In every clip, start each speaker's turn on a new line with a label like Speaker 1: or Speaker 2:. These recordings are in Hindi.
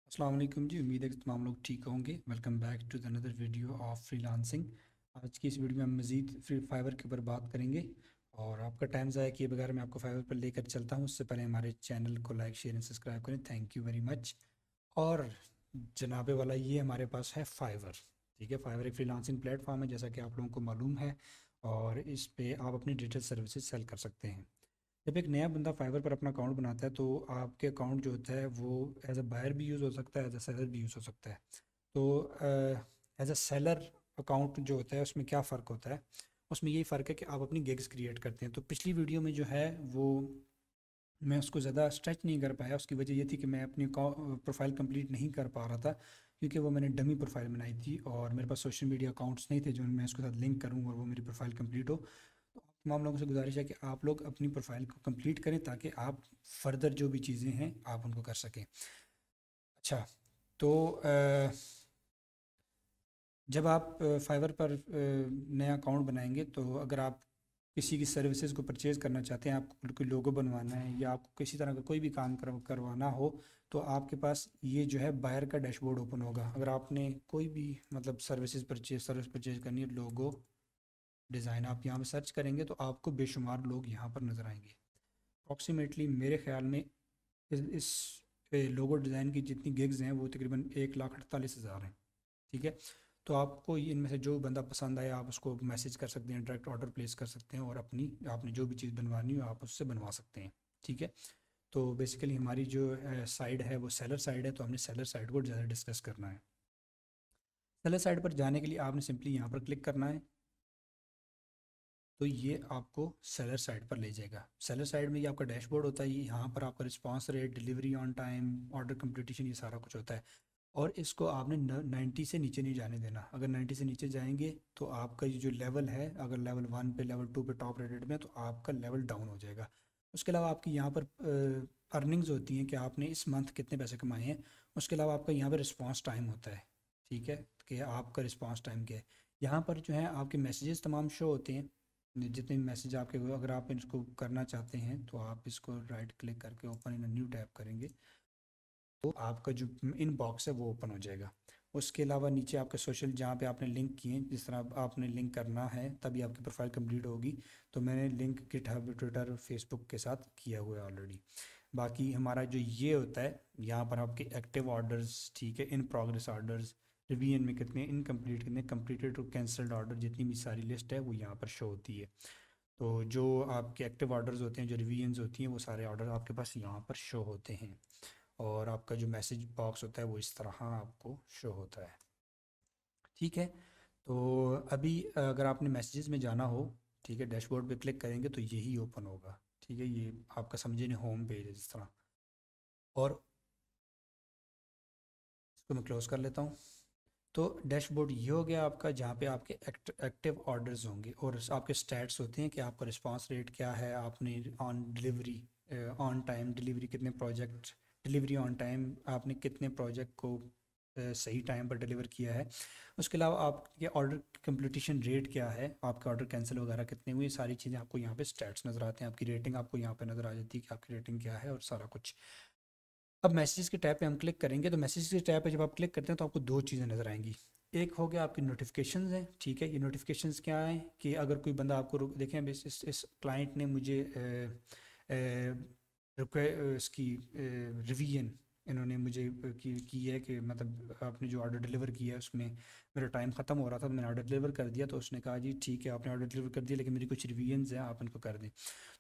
Speaker 1: अस्सलाम वालेकुम जी। उम्मीद है कि तमाम लोग ठीक होंगे। Welcome back to the another video of freelancing. आज की इस वीडियो में हम मज़ीद फ्री फाइवर के ऊपर बात करेंगे और आपका टाइम ज़ाया किए बगैर मैं आपको फाइवर पर लेकर चलता हूँ। उससे पहले हमारे चैनल को लाइक शेयर एंड सब्सक्राइब करें। Thank you very much. और जनाबे वाला ये हमारे पास है फाइवर। ठीक है, फाइवर एक फ्रीलांसिंग प्लेटफॉर्म है जैसा कि आप लोगों को मालूम है, और इस पे आप अपनी डिजिटल सर्विसेज सेल कर सकते हैं। जब एक नया बंदा फाइवर पर अपना अकाउंट बनाता है तो आपके अकाउंट जो होता है वो एज अ बायर भी यूज़ हो सकता है, एज अ सेलर भी यूज़ हो सकता है। तो एज अ सेलर अकाउंट जो होता है उसमें क्या फ़र्क होता है? उसमें यही फ़र्क है कि आप अपनी गिग्स क्रिएट करते हैं। तो पिछली वीडियो में जो है वो मैं उसको ज़्यादा स्ट्रेच नहीं कर पाया। उसकी वजह ये थी कि मैं अपनी प्रोफाइल कंप्लीट नहीं कर पा रहा था, क्योंकि वो मैंने डमी प्रोफाइल बनाई थी और मेरे पास सोशल मीडिया अकाउंट्स नहीं थे जो मैं उसके साथ लिंक करूँ और वो मेरी प्रोफाइल कंप्लीट हो। तो तमाम लोगों से गुजारिश है कि आप लोग अपनी प्रोफाइल को कंप्लीट करें ताकि आप फर्दर जो भी चीज़ें हैं आप उनको कर सकें। अच्छा, तो जब आप फाइवर पर नया अकाउंट बनाएंगे तो अगर आप किसी की सर्विसेज को परचेज़ करना चाहते हैं, आपको कोई लोगो बनवाना है या आपको किसी तरह का कोई भी काम करवाना हो, तो आपके पास ये जो है बायर का डैशबोर्ड ओपन होगा। अगर आपने कोई भी मतलब सर्विस परचेज करनी है, लोगो डिज़ाइन, आप यहाँ पे सर्च करेंगे तो आपको बेशुमार लोग यहाँ पर नज़र आएंगे। अप्रॉक्सीमेटली मेरे ख्याल में इस लोगो डिज़ाइन की जितनी गिग्स हैं वो तकरीबन 1,48,000 हैं। ठीक है, तो आपको इनमें से जो बंदा पसंद आए आप उसको मैसेज कर सकते हैं, डायरेक्ट ऑर्डर प्लेस कर सकते हैं और अपनी आपने जो भी चीज़ बनवानी हो आप उससे बनवा सकते हैं। ठीक है, तो बेसिकली हमारी जो साइड है वो सेलर साइड है, तो हमने सेलर साइड को ज़्यादा डिस्कस करना है। सेलर साइड पर जाने के लिए आपने सिंपली यहाँ पर क्लिक करना है, तो ये आपको सेलर साइड पर ले जाएगा। सेलर साइड में ये आपका डैशबोर्ड होता है, ये यहाँ पर आपका response rate, delivery on time, order completion, ये सारा कुछ होता है। और इसको आपने 90 से नीचे नहीं जाने देना। अगर 90 से नीचे जाएंगे तो आपका ये जो लेवल है, अगर लेवल 1 पे, लेवल 2 पे टॉप रेटेड में, तो आपका लेवल डाउन हो जाएगा। उसके अलावा आपकी यहाँ पर अर्निंग्स होती हैं कि आपने इस मंथ कितने पैसे कमाए हैं। उसके अलावा आपका यहाँ पर रिस्पॉन्स टाइम होता है। ठीक है, कि आपका रिस्पॉन्स टाइम क्या है। यहाँ पर जो है आपके मैसेजेस तमाम शो होते हैं, जितने मैसेज आपके, अगर आप इसको करना चाहते हैं तो आप इसको राइट क्लिक करके ओपन इन न्यू टैब करेंगे तो आपका जो इनबॉक्स है वो ओपन हो जाएगा। उसके अलावा नीचे आपके सोशल, जहाँ पे आपने लिंक किए, जिस तरह आपने लिंक करना है तभी आपकी प्रोफाइल कंप्लीट होगी। तो मैंने लिंक गिटहब, ट्विटर, फेसबुक के साथ किया हुआ है ऑलरेडी। बाकी हमारा जो ये होता है, यहाँ पर आपके एक्टिव ऑर्डर्स, ठीक है, इन प्रोग्रेस ऑर्डर्स, रिवीजन में कितने, इनकम्प्लीट कितने, कंप्लीटेड और कैंसल्ड ऑर्डर, जितनी भी सारी लिस्ट है वो यहाँ पर शो होती है। तो जो आपके एक्टिव ऑर्डर्स होते हैं, जो रिवीजन्स होती हैं, वो सारे ऑर्डर आपके पास यहाँ पर शो होते हैं। और आपका जो मैसेज बॉक्स होता है वो इस तरह आपको शो होता है। ठीक है, तो अभी अगर आपने मैसेजेस में जाना हो, ठीक है, डैशबोर्ड पे क्लिक करेंगे तो यही ओपन होगा। ठीक है, ये आपका समझे नहीं, होम पेज है इस तरह। और इसको मैं क्लोज कर लेता हूँ। तो डैशबोर्ड ये हो गया आपका, जहाँ पे आपके एक्टिव ऑर्डर्स होंगे और आपके स्टैट्स होते हैं कि आपका रिस्पांस रेट क्या है, आपने on delivery, on time delivery कितने प्रोजेक्ट, डिलीवरी ऑन टाइम आपने कितने प्रोजेक्ट को सही टाइम पर डिलीवर किया है। उसके अलावा आपके ऑर्डर कंप्लीटेशन रेट क्या है, आपके ऑर्डर कैंसिल वगैरह कितने हुए, सारी चीज़ें आपको यहाँ पे स्टैट्स नज़र आते हैं। आपकी रेटिंग आपको यहाँ पे नज़र आ जाती है कि आपकी रेटिंग क्या है और सारा कुछ। अब मैसेजेस के टैब पे हम क्लिक करेंगे तो मैसेजेस के टैब पे जब आप क्लिक करते हैं तो आपको दो चीज़ें नज़र आएंगी। एक हो गया आपकी नोटिफिकेशंस हैं। ठीक है, ये नोटिफिकेशंस क्या है कि अगर कोई बंदा आपको देखें, अब इस क्लाइंट ने मुझे इसकी रिवीजन इन्होंने मुझे की है कि मतलब आपने जो ऑर्डर डिलीवर किया है उसमें मेरा टाइम ख़त्म हो रहा था तो मैंने ऑर्डर डिलीवर कर दिया। तो उसने कहा जी ठीक है, आपने ऑर्डर डिलीवर कर दिया लेकिन मेरी कुछ रिवीजन्स हैं, आप इनको कर दें।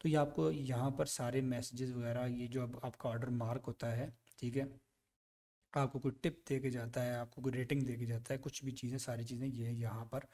Speaker 1: तो ये आपको यहाँ पर सारे मैसेजेस वगैरह, ये जो अब आपका ऑर्डर मार्क होता है, ठीक है, आपको कोई टिप दे के जाता है, आपको कोई रेटिंग दे के जाता है, कुछ भी चीज़ें, सारी चीज़ें ये यहाँ पर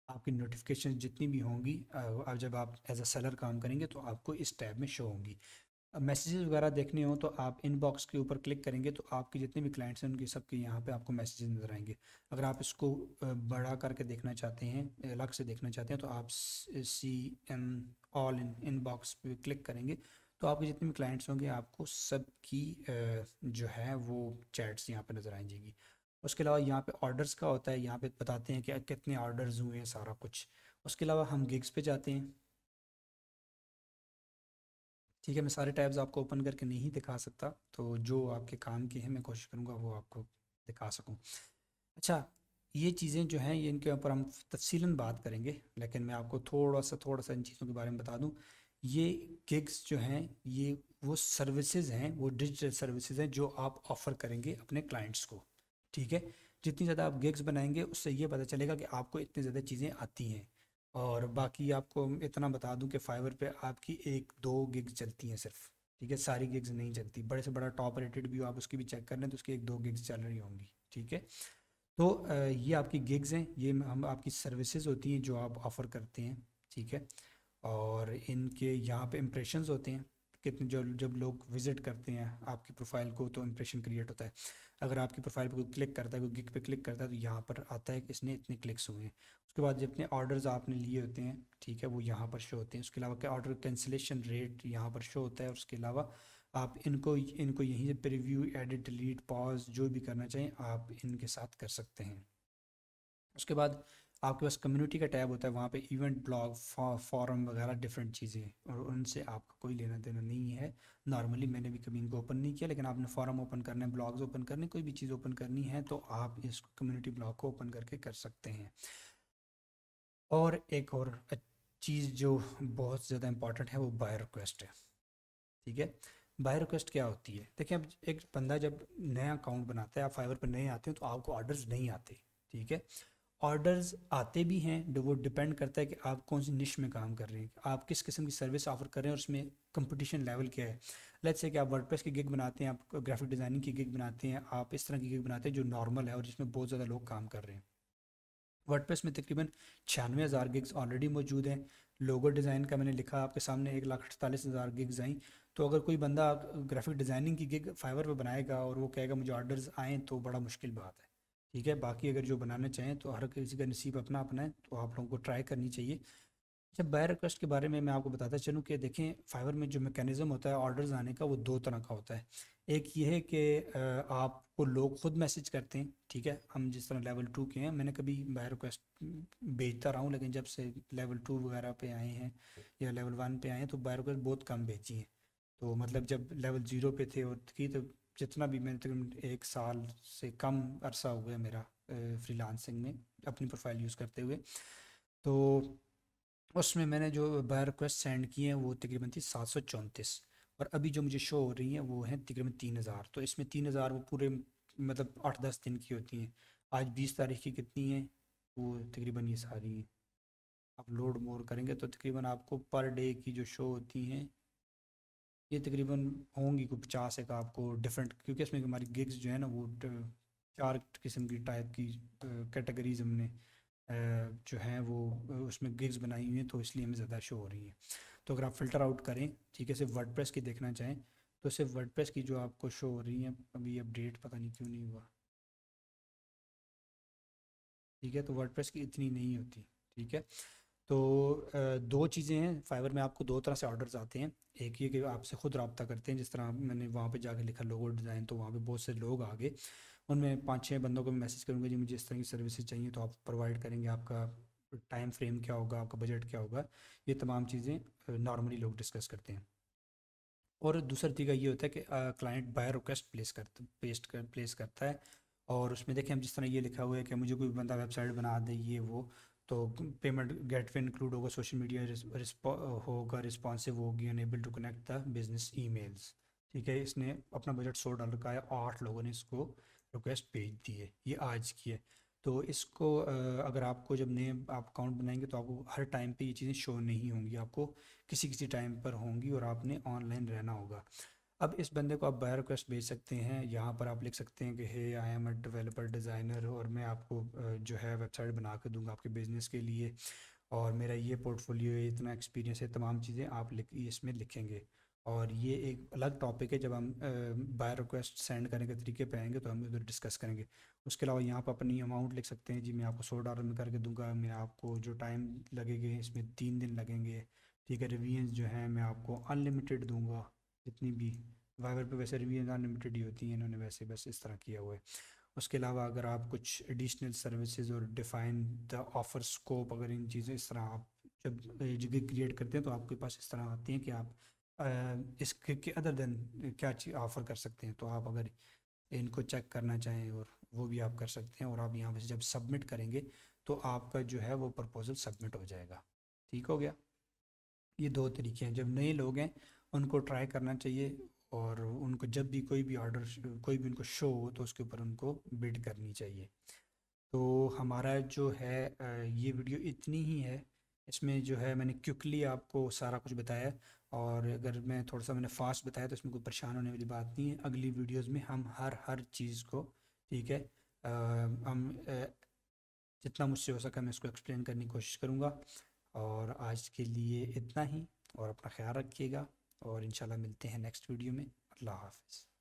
Speaker 1: आपकी नोटिफिकेशन जितनी भी होंगी, अब जब आप एज अ सेलर काम करेंगे तो आपको इस टैब में शो होंगी। अब मैसेजेस वगैरह देखने हो तो आप इनबॉक्स के ऊपर क्लिक करेंगे तो आपके जितने भी क्लाइंट्स हैं उनके सबके यहाँ पे आपको मैसेजेस नज़र आएंगे। अगर आप इसको बड़ा करके देखना चाहते हैं, अलग से देखना चाहते हैं, तो आप C M all in inbox पे क्लिक करेंगे तो आपके जितने भी क्लाइंट्स होंगे आपको सबकी जो है वो चैट्स यहाँ पे नज़र आ जाएंगी। उसके अलावा यहाँ पे ऑर्डर्स का होता है, यहाँ पे बताते हैं कि कितने ऑर्डर्स हुए हैं, सारा कुछ। उसके अलावा हम गिग्स पे जाते हैं। ठीक है, मैं सारे टैब्स आपको ओपन करके नहीं दिखा सकता, तो जो आपके काम की हैं मैं कोशिश करूँगा वो आपको दिखा सकूँ। अच्छा, ये चीज़ें जो हैं ये इनके ऊपर हम तफसीलन बात करेंगे, लेकिन मैं आपको थोड़ा सा इन चीज़ों के बारे में बता दूं। ये गिग्स जो हैं ये वो सर्विसेज हैं, वो डिजिटल सर्विसेज हैं जो आप ऑफ़र करेंगे अपने क्लाइंट्स को। ठीक है, जितनी ज़्यादा आप गिग्स बनाएंगे उससे ये पता चलेगा कि आपको इतनी ज़्यादा चीज़ें आती हैं। और बाकी आपको इतना बता दूं कि फाइवर पे आपकी एक दो गिग्स चलती हैं सिर्फ। ठीक है, सारी गिग्स नहीं चलती। बड़े से बड़ा टॉप रेटेड भी हो आप उसकी भी चेक कर लें तो उसकी एक दो गिग्स चल रही होंगी। ठीक है, तो ये आपकी गिग्स हैं, ये हम आपकी सर्विसेज होती हैं जो आप ऑफ़र करते हैं। ठीक है, और इनके यहाँ पे इम्प्रेशंस होते हैं, कितने जो जब लोग विज़िट करते हैं आपकी प्रोफाइल को तो इम्प्रेशन क्रिएट होता है। अगर आपकी प्रोफाइल पे कोई क्लिक करता है, कोई गिग पे क्लिक करता है तो यहाँ पर आता है कि इसने इतने क्लिक्स हुए हैं। उसके बाद जितने ऑर्डर्स आपने लिए होते हैं, ठीक है, वो यहाँ पर शो होते हैं। उसके अलावा क्या ऑर्डर कैंसिलेशन रेट यहाँ पर शो होता है। और उसके अलावा आप इनको इनको यहीं से प्रीव्यू, एडिट, डिलीट, पॉज जो भी करना चाहें आप इनके साथ कर सकते हैं। उसके बाद आपके पास कम्युनिटी का टैब होता है, वहाँ पे इवेंट, ब्लॉग, फॉरम वगैरह डिफरेंट चीज़ें, और उनसे आपका कोई लेना देना नहीं है। नॉर्मली मैंने भी कभी इनको ओपन नहीं किया, लेकिन आपने फॉरम ओपन करना है, ब्लॉग्स ओपन करने, कोई भी चीज़ ओपन करनी है तो आप इस कम्युनिटी ब्लॉग को ओपन करके कर सकते हैं। और एक और चीज़ जो बहुत ज़्यादा इंपॉर्टेंट है वो बाय रिक्वेस्ट है। ठीक है, बाय रिक्वेस्ट क्या होती है? देखिए, अब एक बंदा जब नया अकाउंट बनाता है, आप फाइवर पर नए आते हैं तो आपको ऑर्डर्स नहीं आते। ठीक है, ऑर्डर्स आते भी हैं, वो डिपेंड करता है कि आप कौन सी निश में काम कर रहे हैं, आप किस किस्म की सर्विस ऑफर कर रहे हैं और उसमें कंपटीशन लेवल क्या है। लेट्स से कि आप वर्डप्रेस की गिग बनाते हैं, आप ग्राफिक डिज़ाइनिंग की गिग बनाते हैं, आप इस तरह की गिग बनाते हैं जो नॉर्मल है और जिसमें बहुत ज़्यादा लोग काम कर रहे हैं। वर्डप्रेस में तकरीबन 96,000 गिग्स ऑलरेडी मौजूद हैं। लोगो डिज़ाइन का मैंने लिखा आपके सामने 1,48,000 गिग्स आई। तो अगर कोई बंदा ग्राफिक डिज़ाइनिंग की गिग फाइवर पे बनाएगा और वो कहेगा मुझे ऑर्डर्स आएँ तो बड़ा मुश्किल बात है। ठीक है, बाकी अगर जो बनाना चाहें तो हर किसी का नसीब अपना अपना है, तो आप लोगों को ट्राई करनी चाहिए। अच्छा, बाय रिक्वेस्ट के बारे में मैं आपको बताता चलूँ कि देखें, फाइवर में जो मैकेनिज़्म होता है ऑर्डर्स आने का वो दो तरह का होता है। एक ये है कि आपको लोग खुद मैसेज करते हैं। ठीक है, हम जिस तरह लेवल 2 के हैं, मैंने कभी बाय रिक्वेस्ट भेजता रहा हूँ, लेकिन जब से लेवल 2 वगैरह पे आए हैं या लेवल 1 पे आए हैं तो बाय रिक्वेस्ट बहुत कम भेजी हैं। तो मतलब जब लेवल 0 पे थे और थी तो जितना भी मैंने तकरीबन 1 साल से कम अरसा हो गया मेरा फ्रीलांसिंग में अपनी प्रोफाइल यूज़ करते हुए, तो उसमें मैंने जो बाय रिक्वेस्ट सेंड की हैं वो तकरीबन थी 734। और अभी जो मुझे शो हो रही हैं वो हैं तकरीबन 3,000। तो इसमें 3,000 वो पूरे मतलब 8-10 दिन की होती हैं। आज 20 तारीख की कितनी है? वो तकरीबन ये सारी हैं। आप लोड मोर करेंगे तो तकरीबन आपको पर डे की जो शो होती हैं ये तकरीबन होंगी कुछ 50 एक आपको डिफरेंट, क्योंकि इसमें हमारी गिग्स जो है ना वो 4 किस्म की टाइप की कैटेगरीज हमने जो हैं वो उसमें गिग्स बनाई हुई हैं, तो इसलिए हमें ज़्यादा शो हो रही हैं। तो अगर आप फ़िल्टर आउट करें, ठीक है, सिर्फ वर्डप्रेस की देखना चाहें तो सिर्फ वर्डप्रेस की जो आपको शो हो रही हैं, अभी अपडेट पता नहीं क्यों नहीं हुआ। ठीक है, तो वर्डप्रेस की इतनी नहीं होती। ठीक है, तो दो चीज़ें हैं फाइवर में, आपको दो तरह से ऑर्डर्स आते हैं। एक ये कि आपसे खुद रब्ता करते हैं, जिस तरह मैंने वहाँ पे जाके लिखा लोगो डिज़ाइन, तो वहाँ पे बहुत से लोग आ गए, उनमें 5-6 बंदों को मैं मैसेज करूँगा जी मुझे इस तरह की सर्विसेज चाहिए, तो आप प्रोवाइड करेंगे, आपका टाइम फ्रेम क्या होगा, आपका बजट क्या होगा, ये तमाम चीज़ें नॉर्मली लोग डिस्कस करते हैं। और दूसरा तरीका ये होता है कि क्लाइंट बाय रिक्वेस्ट प्लेस करता है, और उसमें देखें हम जिस तरह ये लिखा हुआ है कि मुझे कोई बंदा वेबसाइट बना दे ये वो, तो पेमेंट गेटवे इंक्लूड होगा, सोशल मीडिया होगा, रिस्पॉन्सिव होगी, enable to connect the business emails. ठीक है, इसने अपना बजट $100 का है, 8 लोगों ने इसको रिक्वेस्ट भेज दी है, ये आज की है। तो इसको अगर आपको जब नए आप अकाउंट बनाएंगे तो आपको हर टाइम पे ये चीज़ें शो नहीं होंगी, आपको किसी किसी टाइम पर होंगी और आपने ऑनलाइन रहना होगा। अब इस बंदे को आप बाय रिक्वेस्ट भेज सकते हैं, यहाँ पर आप लिख सकते हैं कि hey I am a developer designer और मैं आपको जो है वेबसाइट बना के दूंगा आपके बिज़नेस के लिए, और मेरा ये पोर्टफोलियो है, इतना एक्सपीरियंस है, तमाम चीज़ें आप इसमें लिखेंगे। और ये एक अलग टॉपिक है, जब हम बाय रिक्वेस्ट सेंड करने के तरीके पे आएंगे तो हम उधर डिस्कस करेंगे। उसके अलावा यहाँ पर अपनी अमाउंट लिख सकते हैं जी मैं आपको $100 में करके दूंगा, मैं आपको जो टाइम लगेगा इसमें 3 दिन लगेंगे। ठीक है, रिव्यूज़ जो हैं मैं आपको अनलिमिटेड दूंगा, जितनी भी वाइवर पे वैसे रिव्यूज़ अनलिमिटेड ही होती हैं, इन्होंने वैसे बस इस तरह किया हुआ है। उसके अलावा अगर आप कुछ एडिशनल सर्विसेज और डिफाइन द ऑफर स्कोप, अगर इन चीज़ें इस तरह आप जब जगह क्रिएट करते हैं तो आपके पास इस तरह आती हैं कि आप इसके के अदर देन क्या चीज़ ऑफ़र कर सकते हैं। तो आप अगर इनको चेक करना चाहें और वो भी आप कर सकते हैं, और आप यहाँ पे जब सबमिट करेंगे तो आपका जो है वो प्रपोज़ल सबमिट हो जाएगा। ठीक हो गया। ये दो तरीके हैं, जब नए लोग हैं उनको ट्राई करना चाहिए, और उनको जब भी कोई भी ऑर्डर कोई भी उनको शो हो तो उसके ऊपर उनको बिड करनी चाहिए। तो हमारा जो है ये वीडियो इतनी ही है। इसमें जो है मैंने क्विकली आपको सारा कुछ बताया, और अगर मैं थोड़ा सा मैंने फास्ट बताया तो इसमें कोई परेशान होने वाली बात नहीं है। अगली वीडियोस में हम हर चीज़ को, ठीक है, हम जितना मुझसे हो सका मैं इसको एक्सप्लेन करने की कोशिश करूँगा। और आज के लिए इतना ही, और अपना ख्याल रखिएगा, और इंशाल्लाह मिलते हैं नेक्स्ट वीडियो में। अल्लाह हाफ़िज़।